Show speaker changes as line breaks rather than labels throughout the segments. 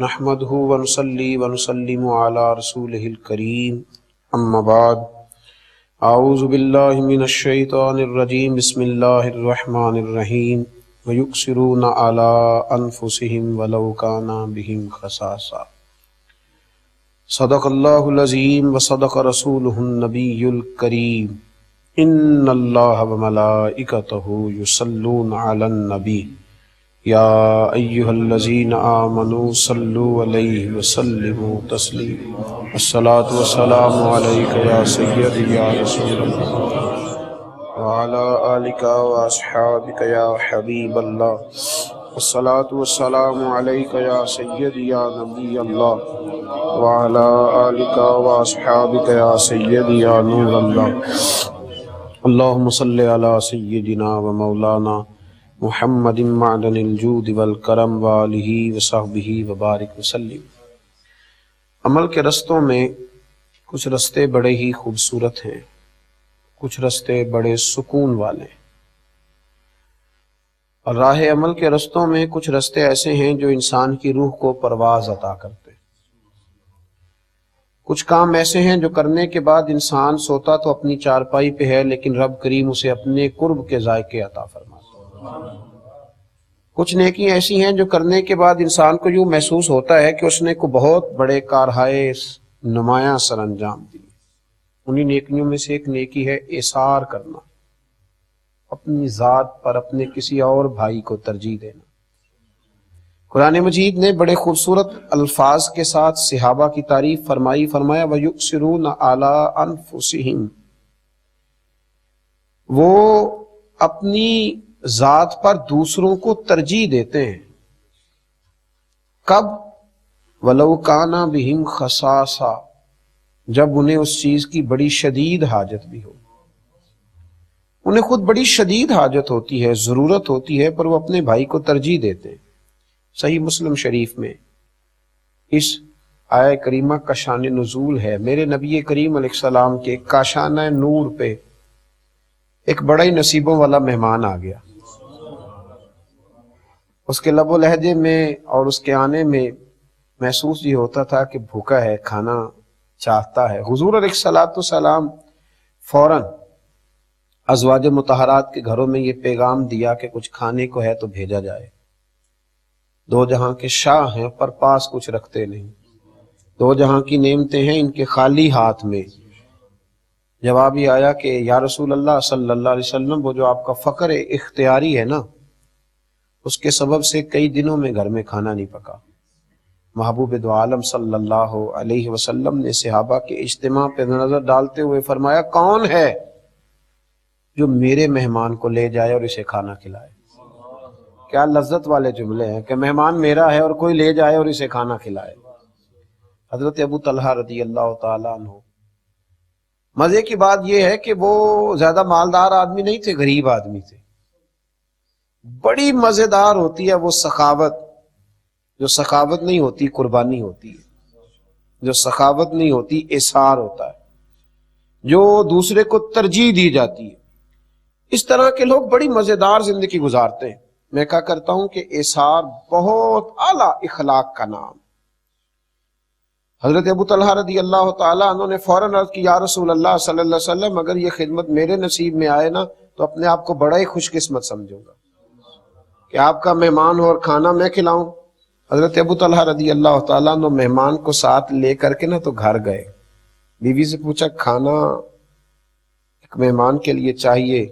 نحمده ونصلي ونسلم على رسوله الكريم اما بعد اعوذ باللہ من الشیطان الرجیم بسم اللہ الرحمن الرحیم ویؤثرون علی انفسهم ولو کان بهم خصاصہ صدق اللہ العظیم وصدق رسولہ النبی الکریم ان اللہ وملائکتہ یصلون علی النبی یا ایہا الذین آمنوا صلوا علیہ وسلموا تسلیما الصلاۃ والسلام علیک یا سیدی یا رسول اللہ وعلی آلک واصحابک یا حبیب اللہ الصلاۃ والسلام علیک یا سیدی یا نبی اللہ وعلی آلک واصحابک یا سیدی یا نور اللہ اللہم صلی علی سیدنا و مولانا محمد معدن الجود والکرم وآلہ وصحبہ وبارک وسلم۔ عمل کے رستوں میں کچھ رستے بڑے ہی خوبصورت ہیں، کچھ رستے بڑے سکون والے ہیں، اور راہ عمل کے رستوں میں کچھ رستے ایسے ہیں جو انسان کی روح کو پرواز عطا کرتے ہیں۔ کچھ کام ایسے ہیں جو کرنے کے بعد انسان سوتا تو اپنی چارپائی پہ ہے، لیکن رب کریم اسے اپنے قرب کے ذائقے عطا فرماتا۔ کچھ نیکی ایسی ہیں جو کرنے کے بعد انسان کو یوں محسوس ہوتا ہے کہ اس نے کو بہت بڑے کارہائے نمایاں سر انجام دی۔ انہی نیکیوں میں سے ایک نیکی ہے ایثار کرنا، اپنی ذات پر اپنے کسی اور بھائی کو ترجیح دینا۔ قرآن مجید نے بڑے خوبصورت الفاظ کے ساتھ صحابہ کی تعریف فرمائی، فرمایا وَيُؤْثِرُونَ عَلَىٰ أَنفُسِهِمْ، وہ اپنی ذات پر دوسروں کو ترجیح دیتے ہیں۔ کب؟ وَلَوْ كَانَ بِهِمْ خَصَاصَةٌ، جب انہیں اس چیز کی بڑی شدید حاجت بھی ہو۔ انہیں خود بڑی شدید حاجت ہوتی ہے، ضرورت ہوتی ہے، پر وہ اپنے بھائی کو ترجیح دیتے ہیں۔ صحیح مسلم شریف میں اس آیہ کریمہ کا شان نزول ہے۔ میرے نبی کریم علیہ السلام کے کاشانہ نور پہ ایک بڑا ہی نصیبوں والا مہمان آ گیا۔ اس کے لب و لہجے میں اور اس کے آنے میں محسوس یہ ہوتا تھا کہ بھوکا ہے، کھانا چاہتا ہے۔ حضور علیہ السلام فوراً ازواج مطہرات کے گھروں میں یہ پیغام دیا کہ کچھ کھانے کو ہے تو بھیجا جائے۔ دو جہاں کے شاہ ہیں پر پاس کچھ رکھتے نہیں، دو جہاں کی نعمتیں ہیں ان کے خالی ہاتھ میں۔ جواب یہ آیا کہ یا رسول اللہ صلی اللہ علیہ وسلم، وہ جو آپ کا فقر اختیاری ہے نا، اس کے سبب سے کئی دنوں میں گھر میں کھانا نہیں پکا۔ محبوب دو عالم صلی اللہ علیہ وسلم نے صحابہ کے اجتماع پہ نظر ڈالتے ہوئے فرمایا کون ہے جو میرے مہمان کو لے جائے اور اسے کھانا کھلائے؟ کیا لذت والے جملے ہیں کہ مہمان میرا ہے اور کوئی لے جائے اور اسے کھانا کھلائے۔ حضرت ابو طلحہ رضی اللہ تعالیٰ عنہ، مزے کی بات یہ ہے کہ وہ زیادہ مالدار آدمی نہیں تھے، غریب آدمی تھے۔ بڑی مزیدار ہوتی ہے وہ سخاوت، جو سخاوت نہیں ہوتی قربانی ہوتی ہے، جو سخاوت نہیں ہوتی ایثار ہوتا ہے، جو دوسرے کو ترجیح دی جاتی ہے۔ اس طرح کے لوگ بڑی مزیدار زندگی گزارتے ہیں۔ میں کہا کرتا ہوں کہ ایثار بہت اعلیٰ اخلاق کا نام۔ حضرت ابو طلحہ رضی اللہ تعالیٰ عنہ نے فوراً عرض کی یا رسول اللہ صلی اللہ علیہ وسلم، اگر یہ خدمت میرے نصیب میں آئے نا تو اپنے آپ کو بڑا ہی خوش قسمت سمجھوں گا کہ آپ کا مہمان ہو اور کھانا میں کھلاؤں۔ حضرت ابو طلحہ رضی اللہ تعالیٰ عنہ مہمان کو ساتھ لے کر کے نا تو گھر گئے، بیوی سے پوچھا کھانا ایک مہمان کے لیے چاہیے؟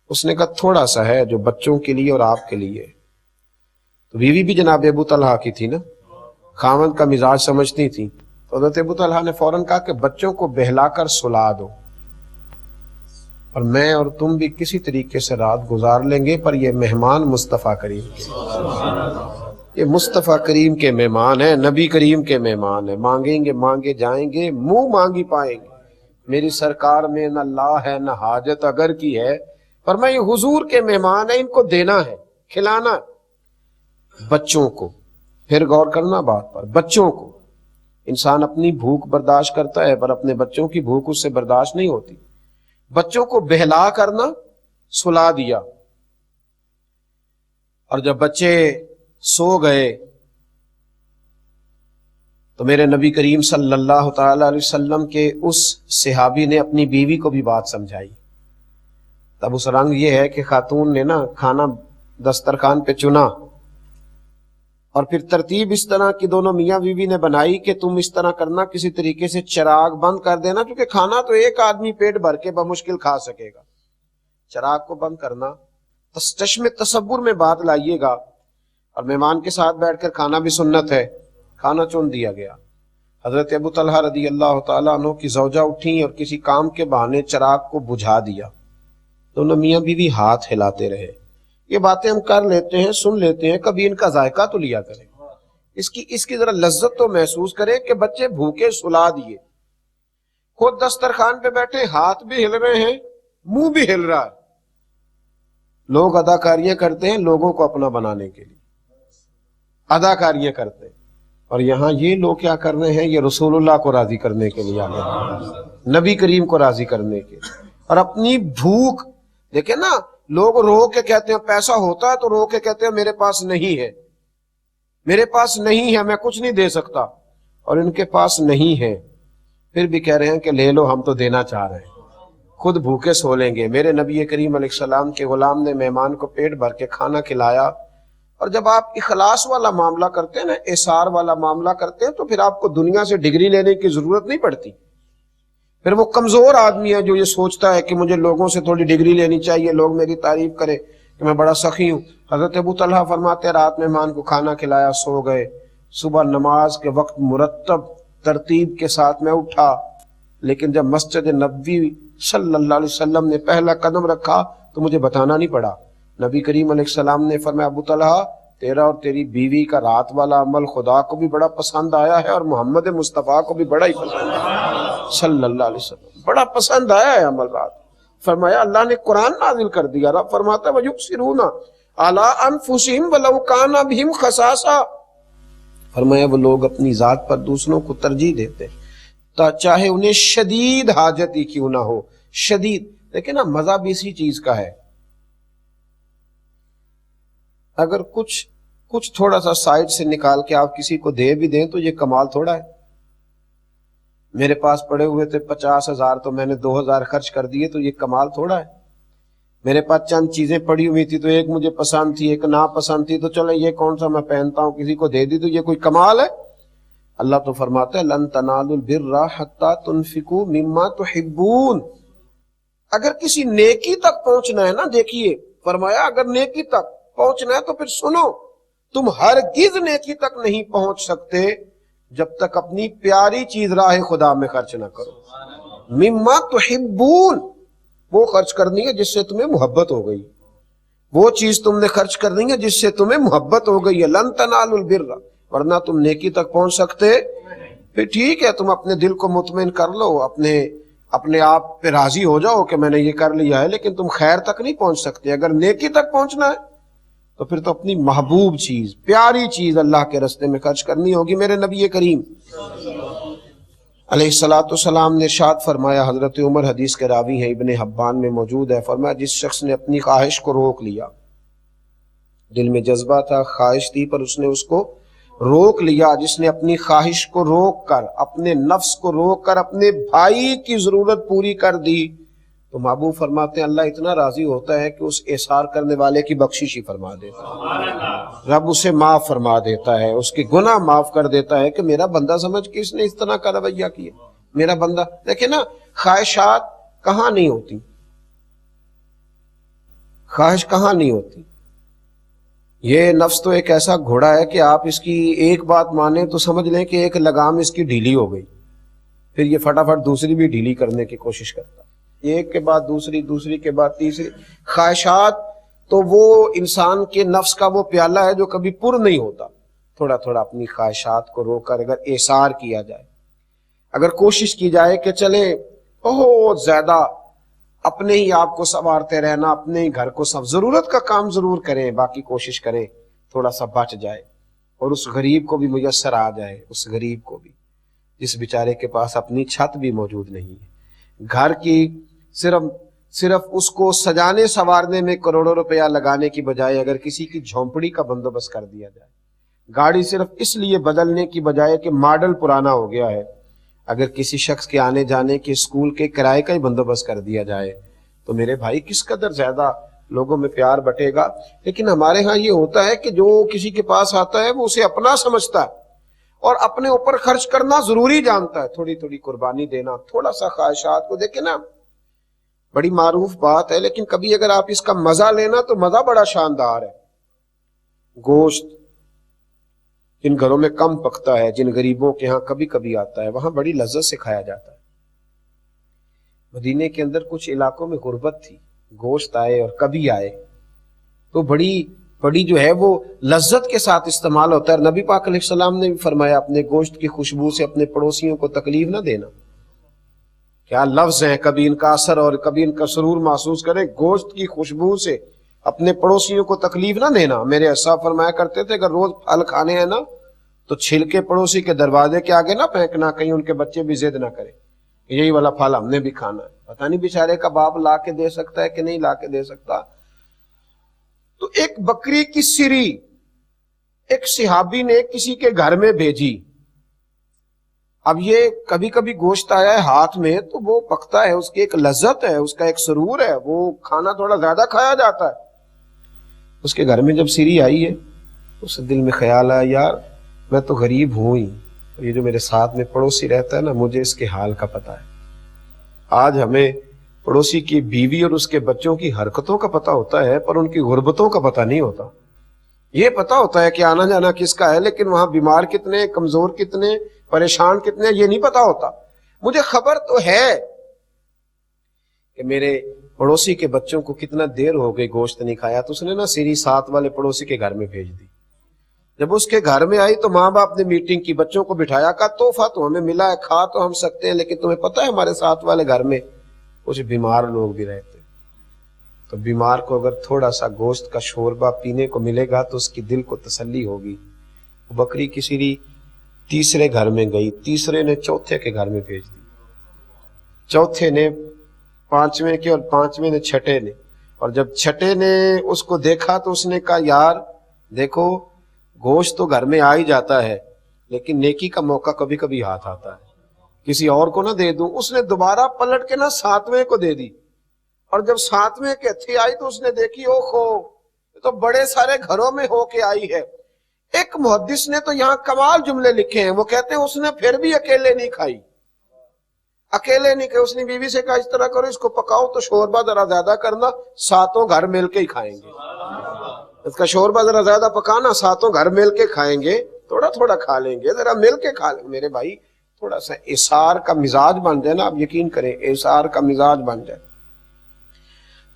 اس نے کہا تھوڑا سا ہے جو بچوں کے لیے اور آپ کے لیے۔ تو بیوی بھی جناب ابو طلحہ کی تھی نا، خاوند کا مزاج سمجھتی تھی، تو حضرت ابو طلحہ نے فوراً کہا کہ بچوں کو بہلا کر سلا دو اور میں اور تم بھی کسی طریقے سے رات گزار لیں گے، پر یہ مہمان مصطفیٰ کریم کے، یہ مصطفیٰ کریم کے مہمان ہیں، نبی کریم کے مہمان ہیں، مانگیں گے مانگے جائیں گے، منہ مانگی پائیں گے۔ میری سرکار میں نہ لا ہے نہ حاجت اگر کی ہے، پر میں یہ حضور کے مہمان ہیں، ان کو دینا ہے، کھلانا ہے۔ بچوں کو، پھر غور کرنا بات پر، بچوں کو انسان اپنی بھوک برداشت کرتا ہے پر اپنے بچوں کی بھوک اس سے برداشت نہیں ہوتی۔ بچوں کو بہلا کرنا، سلا دیا، اور جب بچے سو گئے تو میرے نبی کریم صلی اللہ تعالی علیہ وسلم کے اس صحابی نے اپنی بیوی کو بھی بات سمجھائی. تب اس رنگ یہ ہے کہ خاتون نے نا کھانا دسترخوان پہ چنا اور پھر ترتیب اس طرح کی دونوں میاں بیوی نے بنائی کہ تم اس طرح کرنا، کسی طریقے سے چراغ بند کر دینا، کیونکہ کھانا تو ایک آدمی پیٹ بھر کے بمشکل کھا سکے گا. چراغ کو بند کرنا، چشم تصور میں بات لائیے گا. اور مہمان کے ساتھ بیٹھ کر کھانا بھی سنت ہے. کھانا چن دیا گیا. حضرت ابو طلحہ رضی اللہ تعالیٰ عنہ کی زوجہ اٹھیں اور کسی کام کے بہانے چراغ کو بجھا دیا. دونوں میاں بیوی ہاتھ ہلاتے رہے. یہ باتیں ہم کر لیتے ہیں، سن لیتے ہیں، کبھی ان کا ذائقہ تو لیا کریں، اس کی ذرا لذت تو محسوس کریں کہ بچے بھوکے سلا دیے، خود دسترخوان پہ بیٹھے، ہاتھ بھی ہل رہے ہیں، منہ بھی ہل رہا ہے. لوگ اداکاریاں کرتے ہیں لوگوں کو اپنا بنانے کے لیے، اداکاریاں کرتے ہیں، اور یہاں یہ لوگ کیا کر رہے ہیں؟ یہ رسول اللہ کو راضی کرنے کے لیے آ گئے، نبی کریم کو راضی کرنے کے لیے. اور اپنی بھوک دیکھیں نا، لوگ رو کے کہتے ہیں، پیسہ ہوتا ہے تو رو کے کہتے ہیں میرے پاس نہیں ہے، میرے پاس نہیں ہے، میں کچھ نہیں دے سکتا. اور ان کے پاس نہیں ہے پھر بھی کہہ رہے ہیں کہ لے لو، ہم تو دینا چاہ رہے ہیں، خود بھوکے سو لیں گے. میرے نبی کریم علیہ السلام کے غلام نے مہمان کو پیٹ بھر کے کھانا کھلایا. اور جب آپ اخلاص والا معاملہ کرتے ہیں نا، احسار والا معاملہ کرتے ہیں، تو پھر آپ کو دنیا سے ڈگری لینے کی ضرورت نہیں پڑتی. پھر وہ کمزور آدمی ہے جو یہ سوچتا ہے کہ مجھے لوگوں سے تھوڑی ڈگری لینی چاہیے، لوگ میری تعریف کریں کہ میں بڑا سخی ہوں. حضرت ابو طلحہ فرماتے ہیں رات مہمان کو کھانا کھلایا، سو گئے. صبح نماز کے وقت مرتب ترتیب کے ساتھ میں اٹھا، لیکن جب مسجد نبوی صلی اللہ علیہ وسلم نے پہلا قدم رکھا تو مجھے بتانا نہیں پڑا. نبی کریم علیہ السلام نے فرمایا ابو طلحہ، تیرا اور تیری بیوی کا رات والا عمل خدا کو بھی بڑا پسند آیا ہے اور محمد مصطفیٰ کو بھی بڑا ہی پسند آیا صلی اللہ علیہ وسلم، بڑا پسند آیا ہے عمل رات. فرمایا اللہ نے قرآن نازل کر دیا. رب فرماتا ہے وَيُؤْثِرُونَ عَلَىٰ أَنفُسِهِمْ وَلَوْ كَانَ بِهِمْ خَصَاصَةٌ. فرمایا وہ لوگ اپنی ذات پر دوسروں کو ترجیح دیتے چاہے انہیں شدید حاجت ہی کیوں نہ ہو. شدید دیکھیں نا، مزہ بھی اسی چیز کا ہے. اگر کچھ تھوڑا سا سائڈ سے نکال کے آپ کسی کو دے بھی دیں تو یہ کمال تھوڑا ہے. میرے پاس پڑے ہوئے تھے 50,000 تو میں نے 2,000 خرچ کر دیے تو یہ کمال تھوڑا ہے. میرے پاس چند چیزیں پڑی ہوئی تھی تو ایک مجھے پسند تھی، ایک ناپسند تھی، تو چلے یہ کون سا میں پہنتا ہوں، کسی کو دے دی تو یہ کوئی کمال ہے؟ اللہ تو فرماتا ہے لن تنالوا البر حتی تنفقوا مما تحبون. اگر کسی نیکی تک پہنچنا ہے نا، دیکھیے فرمایا اگر نیکی تک پہنچنا ہے تو پھر سنو، تم ہرگز نیکی تک نہیں پہنچ سکتے جب تک اپنی پیاری چیز راہ خدا میں خرچ نہ کرو. مما تحبون، وہ خرچ کرنی ہے جس سے تمہیں محبت ہو گئی، وہ چیز تم نے خرچ کرنی ہے جس سے تمہیں محبت ہو گئی ہے. لن تنالوا البر، ورنہ تم نیکی تک پہنچ سکتے. پھر ٹھیک ہے تم اپنے دل کو مطمئن کر لو، اپنے آپ پہ راضی ہو جاؤ کہ میں نے یہ کر لیا ہے، لیکن تم خیر تک نہیں پہنچ سکتے. اگر نیکی تک پہنچنا ہے تو پھر تو اپنی محبوب چیز، پیاری چیز اللہ کے راستے میں خرچ کرنی ہوگی. میرے نبی کریم علیہ السلام نے ارشاد فرمایا، حضرت عمر حدیث کے راوی ہیں، ابن حبان میں موجود ہے، فرمایا جس شخص نے اپنی خواہش کو روک لیا، دل میں جذبہ تھا، خواہش تھی پر اس نے اس کو روک لیا، جس نے اپنی خواہش کو روک کر، اپنے نفس کو روک کر اپنے بھائی کی ضرورت پوری کر دی، تو محبوب فرماتے ہیں اللہ اتنا راضی ہوتا ہے کہ اس احسار کرنے والے کی بخشش ہی فرما دیتا ہے. رب اسے معاف فرما دیتا ہے، اس کے گناہ معاف کر دیتا ہے کہ میرا بندہ سمجھ کے اس نے اس طرح کا رویہ کیا، میرا بندہ. دیکھیں نا، خواہشات کہاں نہیں ہوتی، خواہش کہاں نہیں ہوتی. یہ نفس تو ایک ایسا گھوڑا ہے کہ آپ اس کی ایک بات مانیں تو سمجھ لیں کہ ایک لگام اس کی ڈھیلی ہو گئی، پھر یہ فٹافٹ دوسری بھی ڈھیلی کرنے کی کوشش کرتا ہے، ایک کے بعد دوسری، دوسری کے بعد تیسری. خواہشات تو وہ انسان کے نفس کا وہ پیالہ ہے جو کبھی پر نہیں ہوتا. تھوڑا تھوڑا اپنی خواہشات کو روک کر اگر احسار کیا جائے، اگر کوشش کی جائے کہ چلے بہت زیادہ اپنے ہی آپ کو سنوارتے رہنا، اپنے ہی گھر کو ضرورت کا کام ضرور کریں، باقی کوشش کریں تھوڑا سا بچ جائے اور اس غریب کو بھی میسر آ جائے، اس غریب کو بھی جس بیچارے کے پاس اپنی چھت بھی موجود نہیں ہے، گھر کی صرف اس کو سجانے سنوارنے میں کروڑوں روپیہ لگانے کی بجائے اگر کسی کی جھونپڑی کا بندوبست کر دیا جائے گاڑی صرف اس لیے بدلنے کی بجائے کہ ماڈل پرانا ہو گیا ہے، اگر کسی شخص کے آنے جانے کے اسکول کے کرائے کا ہی بندوبست کر دیا جائے تو میرے بھائی کس قدر زیادہ لوگوں میں پیار بٹے گا۔ لیکن ہمارے ہاں یہ ہوتا ہے کہ جو کسی کے پاس آتا ہے وہ اسے اپنا سمجھتا ہے اور اپنے اوپر خرچ کرنا ضروری جانتا ہے، تھوڑی تھوڑی قربانی دینا، تھوڑا سا خواہشات کو دیکھیں نا، بڑی معروف بات ہے، لیکن کبھی اگر آپ اس کا مزہ لینا تو مزہ بڑا شاندار ہے۔ گوشت جن گھروں میں کم پکتا ہے، جن غریبوں کے ہاں کبھی کبھی آتا ہے، وہاں بڑی لذت سے کھایا جاتا ہے۔ مدینے کے اندر کچھ علاقوں میں غربت تھی، گوشت آئے اور کبھی آئے تو بڑی جو ہے وہ لذت کے ساتھ استعمال ہوتا ہے۔ نبی پاک علیہ السلام نے بھی فرمایا اپنے گوشت کی خوشبو سے اپنے پڑوسیوں کو تکلیف نہ دینا۔ کیا لفظ ہیں، کبھی ان کا اثر اور کبھی ان کا سرور محسوس کریں۔ گوشت کی خوشبو سے اپنے پڑوسیوں کو تکلیف نہ دینا۔ میرے صاحب فرمایا کرتے تھے اگر روز پھل کھانے ہیں نا تو چھلکے پڑوسی کے دروازے کے آگے نہ پھینکنا، کہیں ان کے بچے بھی ضد نہ کریں یہی والا پھل ہم نے بھی کھانا ہے۔ پتہ نہیں بیچارے کا باپ لا کے دے سکتا ہے کہ نہیں لا کے دے سکتا۔ تو ایک بکری کی سری ایک صحابی نے کسی کے گھر میں بھیجی۔ اب یہ کبھی کبھی گوشت آیا ہے ہاتھ میں تو وہ پکتا ہے، اس کی ایک لذت ہے، اس کا ایک سرور ہے، وہ کھانا تھوڑا زیادہ کھایا جاتا ہے۔ اس کے گھر میں جب سری آئی ہے اس دل میں خیال آیا یار میں تو غریب ہوں ہی، یہ جو میرے ساتھ میں پڑوسی رہتا ہے نا مجھے اس کے حال کا پتہ ہے۔ آج ہمیں پڑوسی کی بیوی اور اس کے بچوں کی حرکتوں کا پتہ ہوتا ہے پر ان کی غربتوں کا پتہ نہیں ہوتا۔ یہ پتہ ہوتا ہے کہ آنا جانا کس کا ہے، لیکن وہاں بیمار کتنے، کمزور کتنے، پریشان کتنے، یہ نہیں پتہ ہوتا۔ مجھے خبر تو ہے کہ میرے پڑوسی کے بچوں کو کتنا دیر ہو گئی گوشت نہیں کھایا، تو اس نے نا سری ساتھ والے پڑوسی کے گھر میں بھیج دی۔ جب اس کے گھر میں آئی تو ماں باپ نے میٹنگ کی، بچوں کو بٹھایا، کہا تحفہ تو ہمیں ملا ہے، کھا تو ہم سکتے ہیں لیکن تمہیں پتہ ہے ہمارے ساتھ والے گھر میں کچھ بیمار لوگ بھی رہتے، تو بیمار کو اگر تھوڑا سا گوشت کا شوربہ پینے کو ملے گا تو اس کی دل کو تسلی ہوگی۔ بکری کی سری تیسرے گھر میں گئی، تیسرے نے چوتھے کے گھر میں بھیج دی، چوتھے نے پانچویں کے اور پانچویں نے چھٹے نے، اور جب چھٹے نے اس کو دیکھا تو اس نے کہا یار دیکھو گوشت تو گھر میں آ ہی جاتا ہے لیکن نیکی کا موقع کبھی کبھی ہاتھ آتا ہے، کسی اور کو نہ دے دوں۔ اس نے دوبارہ پلٹ کے نا ساتویں کو دے دی، اور جب ساتویں کے ہتھی آئی تو اس نے دیکھی اوہو یہ تو بڑے سارے گھروں میں ہو کے آئی ہے۔ ایک محدث نے تو یہاں کمال جملے لکھے ہیں، وہ کہتے ہیں اس نے پھر بھی اکیلے نہیں کھائی، اکیلے نہیں کھائی، اس نے بیوی سے کہا اس طرح کرو اس کو پکاؤ تو شوربہ ذرا زیادہ کرنا، ساتوں گھر مل کے ہی کھائیں گے، اس کا شوربہ ذرا زیادہ پکانا، ساتوں گھر مل کے کھائیں گے، تھوڑا تھوڑا کھا لیں گے، ذرا مل کے کھا لیں گے۔ میرے بھائی تھوڑا سا اثار کا مزاج بن جائے نا، آپ یقین کریں اثار کا مزاج بن جائے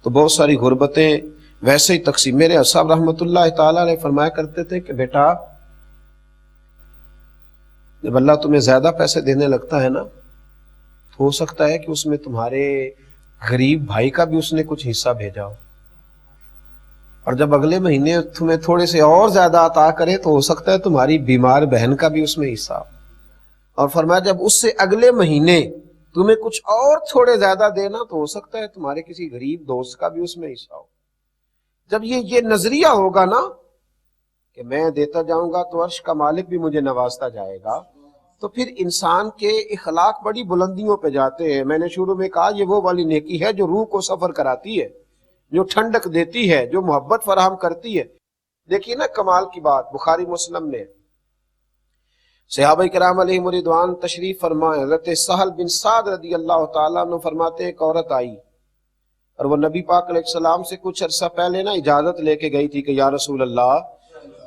تو بہت ساری غربتیں ویسے ہی تقسیم۔ میرے صاحب رحمت اللہ تعالیٰ علیہ فرمایا کرتے تھے کہ بیٹا جب اللہ تمہیں زیادہ پیسے دینے لگتا ہے نا تو ہو سکتا ہے کہ اس میں تمہارے غریب بھائی کا بھی اس نے کچھ حصہ بھیجا ہو، اور جب اگلے مہینے تمہیں تھوڑے سے اور زیادہ عطا کرے تو ہو سکتا ہے تمہاری بیمار بہن کا بھی اس میں حصہ ہو، اور فرمایا جب اس سے اگلے مہینے تمہیں کچھ اور تھوڑے زیادہ دینا تو ہو سکتا ہے تمہارے کسی غریب دوست کا بھی اس میں حصہ ہو۔ جب یہ نظریہ ہوگا نا کہ میں دیتا جاؤں گا تو عرش کا مالک بھی مجھے نوازتا جائے گا، تو پھر انسان کے اخلاق بڑی بلندیوں پہ جاتے ہیں۔ میں نے شروع میں کہا یہ وہ والی نیکی ہے جو روح کو سفر کراتی ہے، جو ٹھنڈک دیتی ہے، جو محبت فراہم کرتی ہے۔ دیکھیے نا کمال کی بات بخاری مسلم میں صحابہ کرام علیہم رضوان تشریف فرمائے، حضرت سہل بن سعد رضی اللہ تعالیٰ عنہ فرماتے ہیں ایک عورت آئی اور وہ نبی پاک علیہ السلام سے کچھ عرصہ پہلے نا اجازت لے کے گئی تھی کہ یا رسول اللہ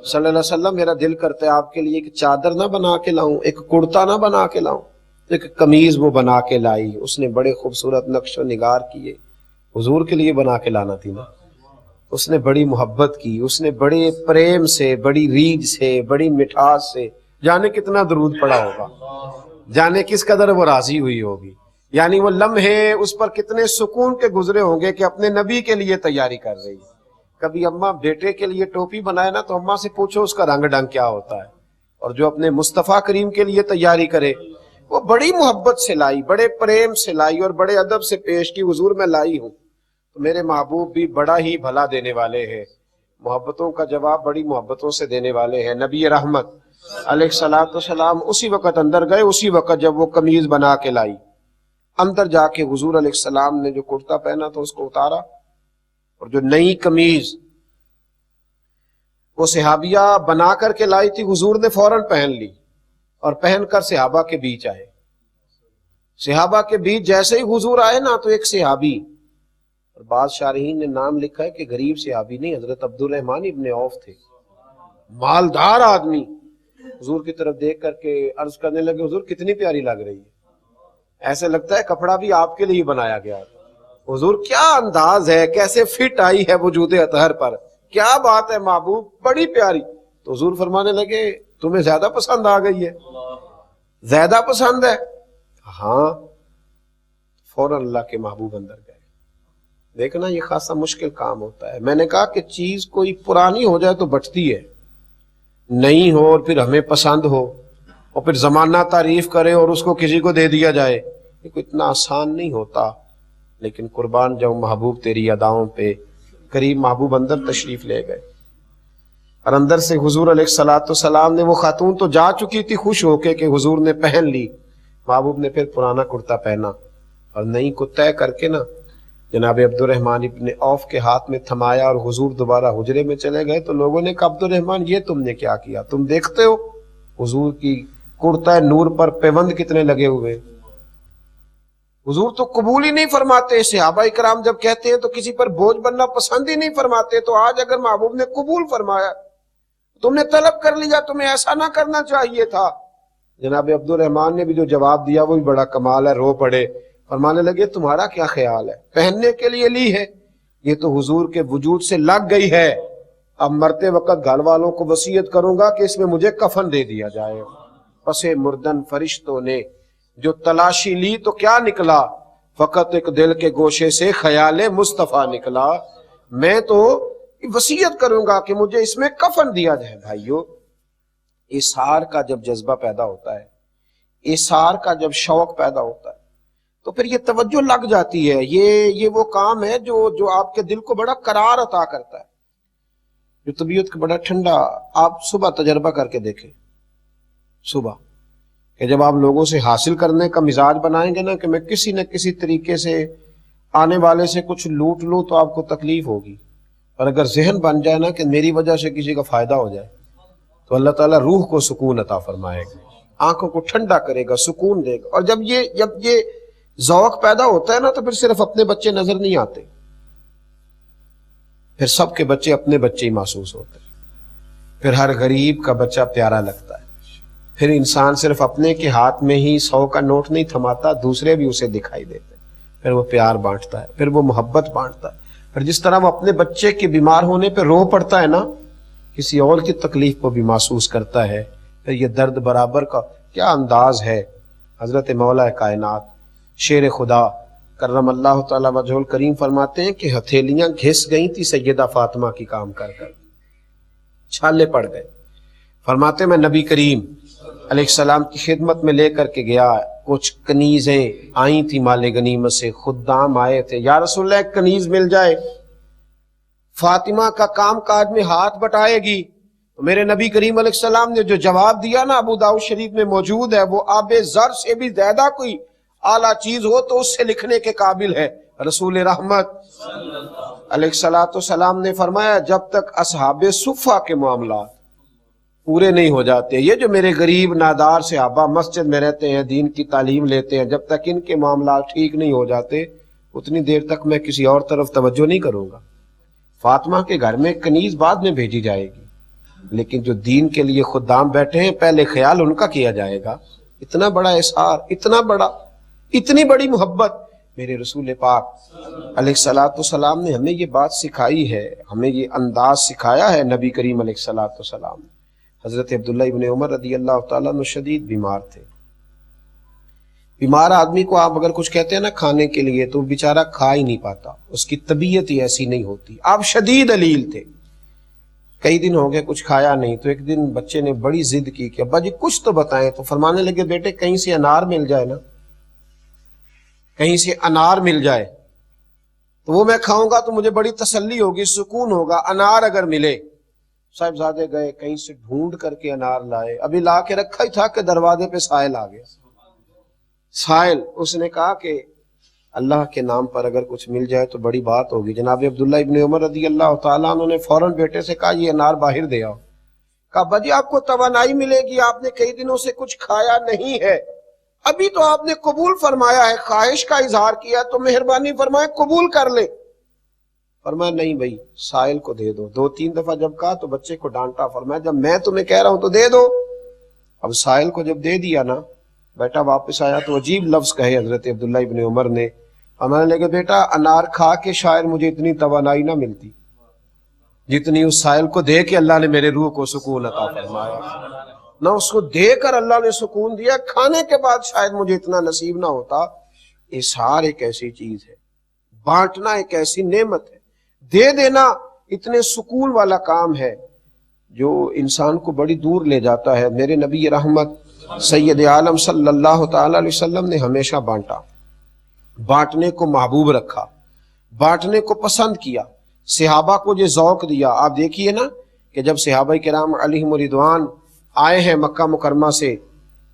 صلی اللہ علیہ وسلم میرا دل کرتا ہے آپ کے لیے ایک چادر نہ بنا کے لاؤں، ایک کرتا نہ بنا کے لاؤں، ایک قمیض وہ بنا کے لائی، اس نے بڑے خوبصورت نقش و نگار کیے، حضور کے لیے بنا کے لانا تھی نا، اس نے بڑی محبت کی، اس نے بڑے پریم سے، بڑی ریجھ سے، بڑی مٹھاس سے، جانے کتنا درود پڑا ہوگا، جانے کس قدر وہ راضی ہوئی ہوگی، یعنی وہ لمحے اس پر کتنے سکون کے گزرے ہوں گے کہ اپنے نبی کے لیے تیاری کر رہی ہے۔ کبھی اماں بیٹے کے لیے ٹوپی بنائے نا تو اماں سے پوچھو اس کا رنگ ڈنگ کیا ہوتا ہے، اور جو اپنے مصطفیٰ کریم کے لیے تیاری کرے وہ بڑی محبت سے لائی، بڑے پریم سے لائی اور بڑے ادب سے پیش کی، حضور میں لائی ہوں۔ تو میرے محبوب بھی بڑا ہی بھلا دینے والے ہیں، محبتوں کا جواب بڑی محبتوں سے دینے والے ہیں. نبی رحمت علیہ الصلوۃ والسلام اسی وقت اندر گئے، اسی وقت جب وہ قمیض بنا کے لائی. اندر جا کے حضور علیہ السلام نے جو کرتا پہنا تو اس کو اتارا، اور جو نئی قمیض وہ صحابیہ بنا کر کے لائی تھی حضور نے فوراً پہن لی، اور پہن کر صحابہ کے بیچ آئے. صحابہ کے بیچ جیسے ہی حضور آئے نا تو ایک صحابی، اور بعض شارحین نے نام لکھا ہے کہ غریب صحابی نہیں، حضرت عبد الرحمن ابن عوف تھے، مالدار آدمی، حضور کی طرف دیکھ کر کے عرض کرنے لگے حضور کتنی پیاری لگ رہی ہے، ایسے لگتا ہے کپڑا بھی آپ کے لیے بنایا گیا. حضور کیا انداز ہے، کیسے فٹ آئی ہے وجود اطہر پر، کیا بات ہے محبوب، بڑی پیاری. تو حضور فرمانے لگے تمہیں زیادہ پسند آ گئی ہے، زیادہ پسند ہے؟ ہاں. فوراً اللہ کے محبوب اندر گئے. دیکھنا یہ خاصا مشکل کام ہوتا ہے. میں نے کہا کہ چیز کوئی پرانی ہو جائے تو بٹتی ہے، نئی ہو اور پھر ہمیں پسند ہو اور پھر زمانہ تعریف کرے اور اس کو کسی کو دے دیا جائے، یہ کوئی اتنا آسان نہیں ہوتا. لیکن قربان جاؤں محبوب تیری اداؤں پہ. قریب محبوب اندر تشریف لے گئے، اور اندر سے حضور علیہ الصلوۃ والسلام نے، وہ خاتون تو جا چکی تھی خوش ہو کے کہ حضور نے پہن لی، محبوب نے پھر پرانا کرتا پہنا اور نئی کو طے کر کے نا جناب عبد الرحمن ابن عوف کے ہاتھ میں تھمایا، اور حضور دوبارہ حجرے میں چلے گئے. تو لوگوں نے کہا عبد الرحمن یہ تم نے کیا کیا؟ تم دیکھتے ہو حضور کی کرتا نور پر پیوند کتنے لگے ہوئے. حضور تو قبول ہی نہیں فرماتے. صحابہ کرام جب کہتے ہیں تو کسی پر بوجھ بننا پسند ہی نہیں فرماتے. تو آج اگر محبوب نے قبول فرمایا، تم نے طلب کر لیا، تمہیں ایسا نہ کرنا چاہیے تھا. جناب عبد الرحمن نے بھی جو جواب دیا وہ بھی بڑا کمال ہے، رو پڑے، فرمانے لگے تمہارا کیا خیال ہے؟ پہننے کے لیے لی ہے، یہ تو حضور کے وجود سے لگ گئی ہے. اب مرتے وقت گھر والوں کو وصیت کروں گا کہ اس میں مجھے کفن دے دیا جائے. پس مردن فرشتوں نے جو تلاشی لی تو کیا نکلا؟ فقط ایک دل کے گوشے سے خیال مصطفیٰ نکلا. میں تو وصیت کروں گا کہ مجھے اس میں کفن دیا جائے. بھائیو، اثار کا جب جذبہ پیدا ہوتا ہے، اثار کا جب شوق پیدا ہوتا ہے تو پھر یہ توجہ لگ جاتی ہے. یہ وہ کام ہے جو آپ کے دل کو بڑا قرار عطا کرتا ہے، جو طبیعت کو بڑا ٹھنڈا. آپ صبح تجربہ کر کے دیکھیں، صبح کہ جب آپ لوگوں سے حاصل کرنے کا مزاج بنائیں گے نا کہ میں کسی نہ کسی طریقے سے آنے والے سے کچھ لوٹ لوں تو آپ کو تکلیف ہوگی. اور اگر ذہن بن جائے نا کہ میری وجہ سے کسی کا فائدہ ہو جائے تو اللہ تعالیٰ روح کو سکون عطا فرمائے گا، آنکھوں کو ٹھنڈا کرے گا، سکون دے گا. اور جب یہ ذوق پیدا ہوتا ہے نا تو پھر صرف اپنے بچے نظر نہیں آتے، پھر سب کے بچے اپنے بچے ہی محسوس ہوتے ہیں. پھر ہر غریب کا بچہ پیارا لگتا ہے. پھر انسان صرف اپنے کے ہاتھ میں ہی 100 کا نوٹ نہیں تھماتا، دوسرے بھی اسے دکھائی دیتے ہیں. پھر وہ پیار بانٹتا ہے، پھر وہ محبت بانٹتا ہے. پھر جس طرح وہ اپنے بچے کے بیمار ہونے پہ رو پڑتا ہے نا، کسی اور کی تکلیف کو بھی محسوس کرتا ہے. پھر یہ درد برابر کا کیا انداز ہے. حضرت مولا کائنات شیر خدا کرم اللہ تعالی وجہ الکریم فرماتے ہیں کہ ہتھیلیاں گھس گئی تھی سیدہ فاطمہ کی کام کر کر، چھالے پڑ گئے. فرماتے میں نبی کریم علیہ السلام کی خدمت میں لے کر کے گیا، کچھ کنیزیں آئی تھی مال غنیمت سے، خدام آئے تھے، یا رسول اللہ ایک کنیز مل جائے، فاطمہ کا کام کاج میں ہاتھ بٹائے گی. تو میرے نبی کریم علیہ السلام نے جو جواب دیا نا، ابو داؤد شریف میں موجود ہے، وہ آب زر سے بھی زیادہ کوئی اعلیٰ چیز ہو تو اس سے لکھنے کے قابل ہے. رسول رحمت علیہ الصلوۃ والسلام نے فرمایا جب تک اصحاب صفہ کے معاملات پورے نہیں ہو جاتے، یہ جو میرے غریب نادار صحابہ مسجد میں رہتے ہیں، دین کی تعلیم لیتے ہیں، جب تک ان کے معاملات ٹھیک نہیں ہو جاتے اتنی دیر تک میں کسی اور طرف توجہ نہیں کروں گا. فاطمہ کے گھر میں کنیز بعد میں بھیجی جائے گی، لیکن جو دین کے لیے خدام بیٹھے ہیں پہلے خیال ان کا کیا جائے گا. اتنا بڑا احسار، اتنی بڑی محبت. میرے رسول پاک علیہ الصلوۃ والسلام نے ہمیں یہ بات سکھائی ہے، ہمیں یہ انداز سکھایا ہے. نبی کریم علیہ الصلوۃ والسلام حضرت عبداللہ ابن عمر رضی اللہ تعالیٰ عنہ شدید بیمار تھے. بیمار آدمی کو آپ اگر کچھ کہتے ہیں نا کھانے کے لیے تو بیچارہ کھا ہی نہیں پاتا، اس کی طبیعت ہی ایسی نہیں ہوتی. آپ شدید علیل تھے، کئی دن ہو گئے کچھ کھایا نہیں. تو ایک دن بچے نے بڑی ضد کی کہ ابا جی کچھ تو بتائیں. تو فرمانے لگے بیٹے کہیں سے انار مل جائے نا، کہیں سے انار مل جائے تو وہ میں کھاؤں گا تو مجھے بڑی تسلی ہوگی, سکون ہوگا. انار اگر ملے, صاحبزادے گئے کہیں سے ڈھونڈ کر کے انار لائے, ابھی لا کے رکھا ہی تھا کہ دروازے پہ سائل آ گیا. سائل, اس نے کہا کہ اللہ کے نام پر اگر کچھ مل جائے تو بڑی بات ہوگی. جناب عبداللہ ابن عمر رضی اللہ تعالیٰ عنہ نے فوراً بیٹے سے کہا یہ انار باہر دے آؤ. کہا بجی آپ کو توانائی ملے گی, آپ نے کئی دنوں سے کچھ کھایا نہیں ہے, ابھی تو آپ نے قبول فرمایا ہے, خواہش کا اظہار کیا تو مہربانی فرمائے قبول کر لے. فرمایا نہیں بھائی سائل کو دے دو. 2-3 دفعہ جب کہا تو بچے کو ڈانٹا, فرمایا جب میں تمہیں کہہ رہا ہوں تو دے دو. اب سائل کو جب دے دیا نا, بیٹا واپس آیا تو عجیب لفظ کہے حضرت عبداللہ ابن عمر نے. ہمارے لے کے بیٹا انار کھا کے شاید مجھے اتنی توانائی نہ ملتی جتنی اس سائل کو دے کے اللہ نے میرے روح کو سکون عطا فرمایا. نہ اس کو دے کر اللہ نے سکون دیا, کھانے کے بعد شاید مجھے اتنا نصیب نہ ہوتا. اظہار ایک ایسی چیز ہے, بانٹنا ایک ایسی نعمت ہے, دے دینا اتنے سکون والا کام ہے جو انسان کو بڑی دور لے جاتا ہے. میرے نبی رحمت سید عالم صلی اللہ تعالی علیہ وسلم نے ہمیشہ بانٹا, بانٹنے کو محبوب رکھا, بانٹنے کو پسند کیا, صحابہ کو یہ ذوق دیا. آپ دیکھیے نا کہ جب صحابہ کرام علیہم رضوان آئے ہیں مکہ مکرمہ سے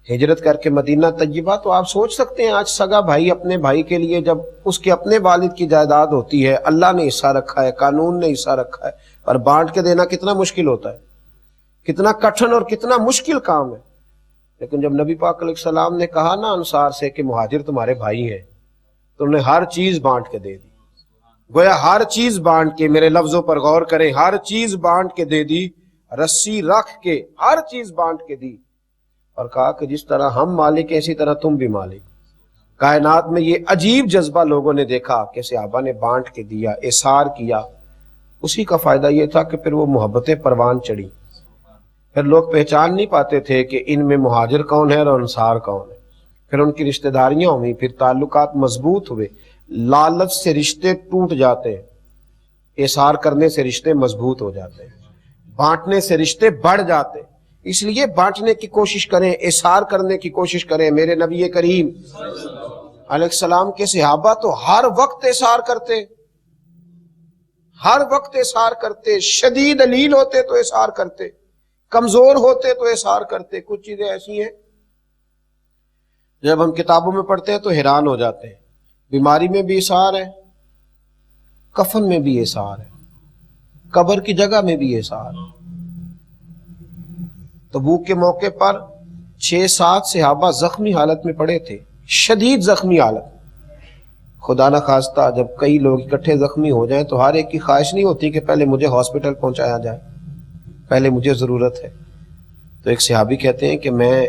ہجرت کر کے مدینہ طیبہ, تو آپ سوچ سکتے ہیں آج سگا بھائی اپنے بھائی کے لیے جب اس کے اپنے والد کی جائیداد ہوتی ہے, اللہ نے حصہ رکھا ہے, قانون نے حصہ رکھا ہے, اور بانٹ کے دینا کتنا مشکل ہوتا ہے, کتنا کٹھن اور کتنا مشکل کام ہے. لیکن جب نبی پاک علیہ السلام نے کہا نا انصار سے کہ مہاجر تمہارے بھائی ہیں, تو انہوں نے ہر چیز بانٹ کے دے دی. گویا ہر چیز بانٹ کے, میرے لفظوں پر غور کریں, ہر چیز بانٹ کے دے دی, رسی رکھ کے ہر چیز بانٹ کے دی, اور کہا کہ جس طرح ہم مالک ہیں اسی طرح تم بھی مالک. کائنات میں یہ عجیب جذبہ لوگوں نے دیکھا کہ صحابہ نے بانٹ کے دیا, احسار کیا. اسی کا فائدہ یہ تھا کہ پھر وہ محبتیں پروان چڑھی. پھر لوگ پہچان نہیں پاتے تھے کہ ان میں مہاجر کون ہے اور انصار کون ہے. پھر ان کی رشتہ داریاں ہوئیں, پھر تعلقات مضبوط ہوئے. لالچ سے رشتے ٹوٹ جاتے ہیں, احسار کرنے سے رشتے مضبوط ہو جاتے ہیں, بانٹنے سے رشتے بڑھ جاتے ہیں. اس لیے بانٹنے کی کوشش کریں, احسار کرنے کی کوشش کریں. میرے نبی کریم علیہ السلام کے صحابہ تو ہر وقت احسار کرتے, ہر وقت احسار کرتے. شدید علیل ہوتے تو احسار کرتے, کمزور ہوتے تو احسار کرتے. کچھ چیزیں ایسی ہیں جب ہم کتابوں میں پڑھتے ہیں تو حیران ہو جاتے ہیں. بیماری میں بھی احسار ہے, کفن میں بھی احسار ہے, قبر کی جگہ میں بھی احسار ہے. تبوک کے موقع پر 6-7 صحابہ زخمی حالت میں پڑے تھے, شدید زخمی حالت. خدا نہ خواستہ جب کئی لوگ اکٹھے زخمی ہو جائیں تو ہر ایک کی خواہش نہیں ہوتی کہ پہلے مجھے ہاسپٹل پہنچایا جائے, پہلے مجھے ضرورت ہے. تو ایک صحابی کہتے ہیں کہ میں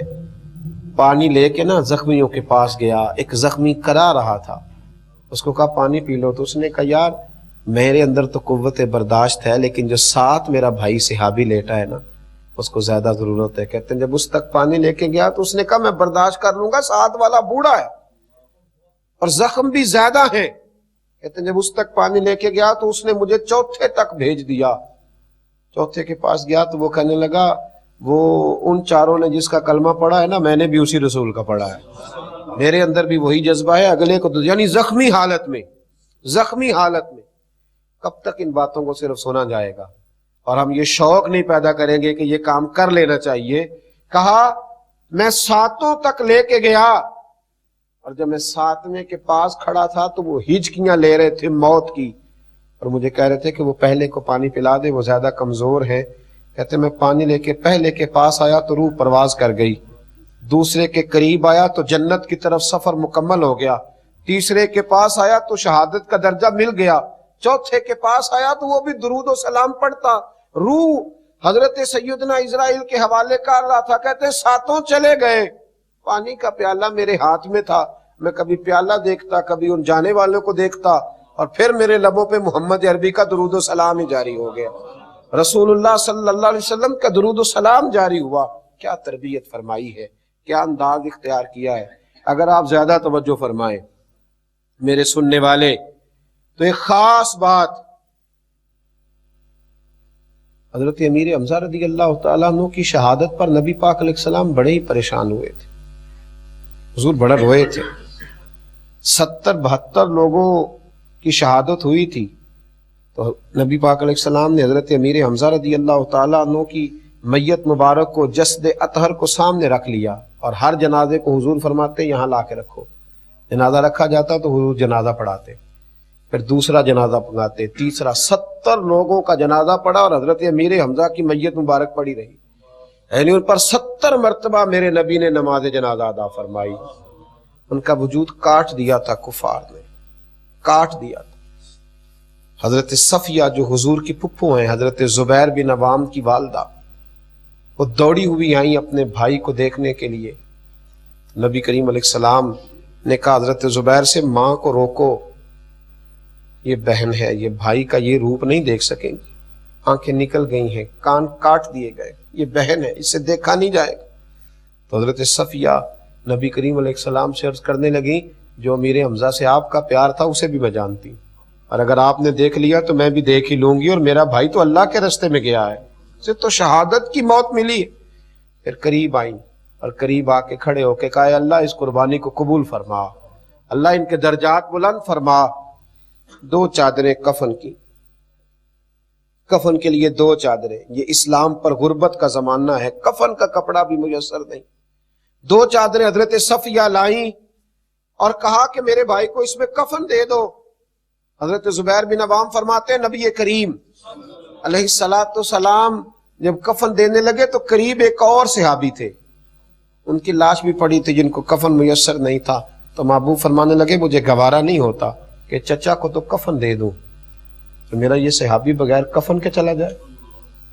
پانی لے کے نا زخمیوں کے پاس گیا, ایک زخمی کرا رہا تھا, اس کو کہا پانی پی لو. تو اس نے کہا یار میرے اندر تو قوت برداشت ہے, لیکن جو ساتھ میرا بھائی صحابی لیٹا ہے نا اس کو زیادہ ضرورت ہے. کہتے ہیں جب اس تک پانی لے کے گیا تو اس نے کہا میں برداشت کر لوں گا, ساتھ والا بوڑھا ہے اور زخم بھی زیادہ ہیں. کہتے ہیں جب اس تک پانی لے کے گیا تو اس نے مجھے چوتھے تک بھیج دیا. چوتھے کے پاس گیا تو وہ کہنے لگا وہ ان چاروں نے جس کا کلمہ پڑھا ہے نا میں نے بھی اسی رسول کا پڑھا ہے, میرے اندر بھی وہی جذبہ ہے, اگلے کو یعنی زخمی حالت میں, زخمی حالت میں. کب تک ان باتوں کو صرف سنا جائے گا اور ہم یہ شوق نہیں پیدا کریں گے کہ یہ کام کر لینا چاہیے. کہا میں 7 تک لے کے گیا, اور جب میں 7ویں کے پاس کھڑا تھا تو وہ ہچکیاں لے رہے تھے موت کی, اور مجھے کہہ رہے تھے کہ وہ پہلے کو پانی پلا دے, وہ زیادہ کمزور ہے. کہتے میں پانی لے کے پہلے کے پاس آیا تو روح پرواز کر گئی, دوسرے کے قریب آیا تو جنت کی طرف سفر مکمل ہو گیا, تیسرے کے پاس آیا تو شہادت کا درجہ مل گیا, چوتھے کے پاس آیا تو وہ بھی درود و سلام پڑھتا. روح حضرت سیدنا اسرائیل کے حوالے کر رہا تھا. کہتے 7 چلے گئے, پانی کا پیالہ میرے ہاتھ میں تھا, میں کبھی پیالہ دیکھتا کبھی ان جانے والوں کو دیکھتا, اور پھر میرے لبوں پہ محمد عربی کا درود و سلام ہی جاری ہو گیا, رسول اللہ صلی اللہ علیہ وسلم کا درود و سلام جاری ہوا. کیا تربیت فرمائی ہے, کیا انداز اختیار کیا ہے. اگر آپ زیادہ توجہ فرمائیں میرے سننے والے تو ایک خاص بات, حضرت امیر حمزہ رضی اللہ تعالیٰ عنہ کی شہادت پر نبی پاک علیہ السلام بڑے ہی پریشان ہوئے تھے, حضور بڑا روئے تھے. 70-72 لوگوں کی شہادت ہوئی تھی تو نبی پاک علیہ السلام نے حضرت امیر حمزہ رضی اللہ تعالیٰ عنہ کی میت مبارک کو جسد اطہر کو سامنے رکھ لیا، اور ہر جنازے کو حضور فرماتے یہاں لا کے رکھو. جنازہ رکھا جاتا تو حضور جنازہ پڑھاتے، پھر دوسرا جنازہ پڑھاتے، تیسرا. 70 لوگوں کا جنازہ پڑھا اور حضرت امیر حمزہ کی میت مبارک پڑی رہی، یعنی ان پر 70 مرتبہ میرے نبی نے نماز جنازہ ادا فرمائی. ان کا وجود کاٹ دیا تھا کفار نے، کاٹ دیا تھا. حضرت صفیہ جو حضور کی پھپھو ہیں، حضرت زبیر بن عوام کی والدہ، وہ دوڑی ہوئی آئیں اپنے بھائی کو دیکھنے کے لیے. نبی کریم علیہ السلام نے کہا حضرت زبیر سے، ماں کو روکو، یہ بہن ہے، یہ بھائی کا یہ روپ نہیں دیکھ سکیں گی. آنکھیں نکل گئی ہیں، کان کاٹ دیے گئے، یہ بہن ہے، اسے دیکھا نہیں جائے گا. تو حضرت صفیہ نبی کریم علیہ السلام سے عرض کرنے لگی، جو امیر حمزہ سے آپ کا پیار تھا اسے بھی میں جانتی ہوں، اور اگر آپ نے دیکھ لیا تو میں بھی دیکھ ہی لوں گی، اور میرا بھائی تو اللہ کے راستے میں گیا ہے، اسے تو شہادت کی موت ملی. پھر قریب آئیں اور قریب آ کے کھڑے ہو کے کہا، اے اللہ اس قربانی کو قبول فرما، اللہ ان کے درجات بلند فرما. 2 چادریں کفن کی، کفن کے لیے 2 چادریں. یہ اسلام پر غربت کا زمانہ ہے، کفن کا کپڑا بھی میسر نہیں. 2 چادریں حضرت صفیہ لائیں اور کہا کہ میرے بھائی کو اس میں کفن دے دو. حضرت زبیر بن عوام فرماتے ہیں نبی کریم علیہ السلام جب کفن دینے لگے تو قریب ایک اور صحابی تھے، ان کی لاش بھی پڑی تھی جن کو کفن میسر نہیں تھا. تو محبوب فرمانے لگے مجھے گوارا نہیں ہوتا کہ چچا کو تو کفن دے دوں، تو میرا یہ صحابی بغیر کفن کے چلا جائے،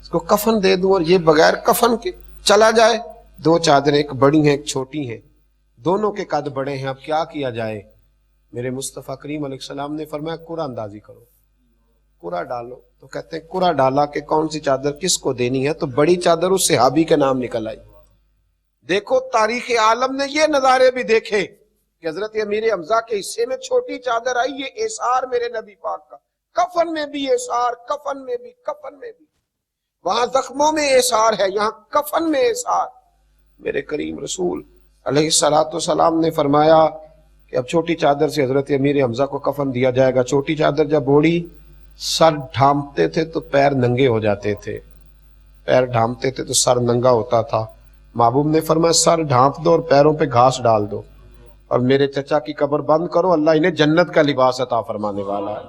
اس کو کفن دے دوں اور یہ بغیر کفن کے چلا جائے. 2 چادریں، ایک بڑی ہیں ایک چھوٹی ہیں، دونوں کے قد بڑے ہیں، اب کیا کیا جائے؟ میرے مصطفیٰ کریم علیہ السلام نے فرمایا قرآن اندازی کرو، قرآن ڈالو. تو کہتے ہیں قرآن ڈالا کہ کون سی چادر کس کو دینی ہے، تو بڑی چادر اس صحابی کے نام نکل آئی. دیکھو تاریخ عالم نے یہ نظارے بھی دیکھے کہ حضرت امیر حمزہ کے حصے میں چھوٹی چادر آئی، یہ احسار میرے نبی پاک کا. کفن میں بھی احسار، کفن میں بھی، کفن میں بھی. وہاں زخموں میں احسار ہے، یہاں کفن میں احسار. میرے کریم رسول علیہ السلام نے فرمایا کہ اب چھوٹی چادر سے حضرت امیر حمزہ کو کفن دیا جائے گا. چھوٹی چادر جب اوڑھی، سر ڈھانپتے تھے تو پیر ننگے ہو جاتے تھے، پیر ڈھانپتے تھے تو سر ننگا ہوتا تھا. محبوب نے فرمایا سر ڈھانپ دو اور پیروں پہ گھاس ڈال دو اور میرے چچا کی قبر بند کرو، اللہ انہیں جنت کا لباس عطا فرمانے والا ہے،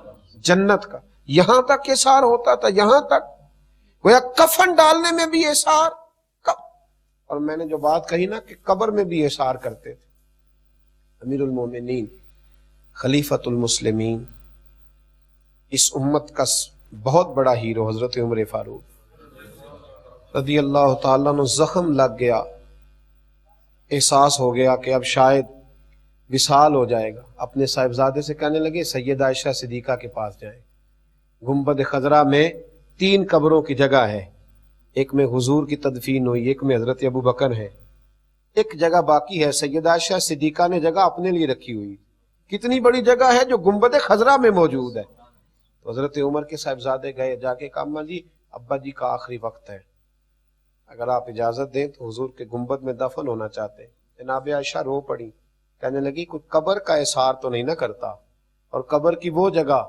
جنت کا. یہاں تک احسار ہوتا تھا، یہاں تک گویا کفن ڈالنے میں بھی احسار. اور میں نے جو بات کہی نا کہ قبر میں بھی احسار کرتے تھے. امیر المومنین خلیفۃ المسلمین، اس امت کا بہت بڑا ہیرو حضرت عمر فاروق رضی اللہ تعالیٰ عنہ، زخم لگ گیا، احساس ہو گیا کہ اب شاید وصال ہو جائے گا. اپنے صاحبزادے سے کہنے لگے سیدہ عائشہ صدیقہ کے پاس جائیں. گنبد خضرا میں 3 قبروں کی جگہ ہے، ایک میں حضور کی تدفین ہوئی، ایک میں حضرت ابو بکر ہے، ایک جگہ باقی ہے سیدہ عائشہ صدیقہ نے جگہ اپنے لیے رکھی ہوئی. کتنی بڑی جگہ ہے جو گنبد خضرا میں موجود ہے. تو حضرت عمر کے صاحبزادے گئے، جا کے کہا اماں جی ابا جی کا آخری وقت ہے، اگر آپ اجازت دیں تو حضور کے گنبد میں دفن ہونا چاہتے ہیں. جناب عائشہ رو پڑی، کہنے لگی کوئی قبر کا احسار تو نہیں نہ کرتا، اور قبر کی وہ جگہ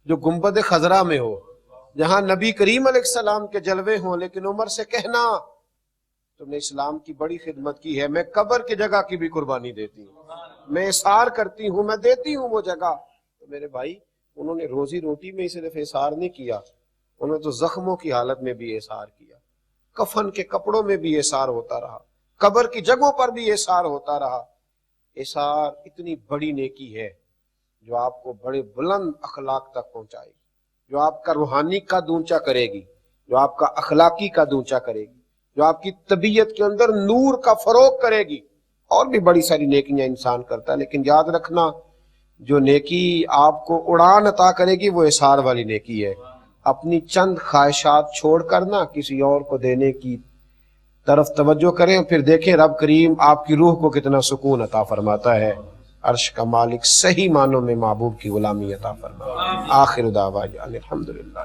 جو گنبد خضرا میں ہو جہاں نبی کریم علیہ السلام کے جلوے ہوں. لیکن عمر سے کہنا تم نے اسلام کی بڑی خدمت کی ہے، میں قبر کی جگہ کی بھی قربانی دیتی ہوں، میں احسار کرتی ہوں، میں دیتی ہوں وہ جگہ. تو میرے بھائی انہوں نے روزی روٹی میں صرف احسار نہیں کیا، انہوں نے تو زخموں کی حالت میں بھی احسار کیا، کفن کے کپڑوں میں بھی احسار ہوتا رہا، قبر کی جگہوں پر بھی احسار ہوتا رہا. احسار اتنی بڑی نیکی ہے جو آپ کو بڑے بلند اخلاق تک پہنچائے گی، جو آپ کا روحانی قد اونچا کرے گی، جو آپ کا اخلاقی قد اونچا کرے گی، جو آپ کی طبیعت کے اندر نور کا فروغ کرے گی. اور بھی بڑی ساری نیکیاں انسان کرتا ہے، لیکن یاد رکھنا جو نیکی آپ کو اڑان عطا کرے گی وہ احسار والی نیکی ہے. اپنی چند خواہشات چھوڑ کر نہ کسی اور کو دینے کی طرف توجہ کریں، پھر دیکھیں رب کریم آپ کی روح کو کتنا سکون عطا فرماتا ہے. عرش کا مالک صحیح معنوں میں محبوب کی غلامی عطا فرمائے. آخر دعوانا الحمدللہ.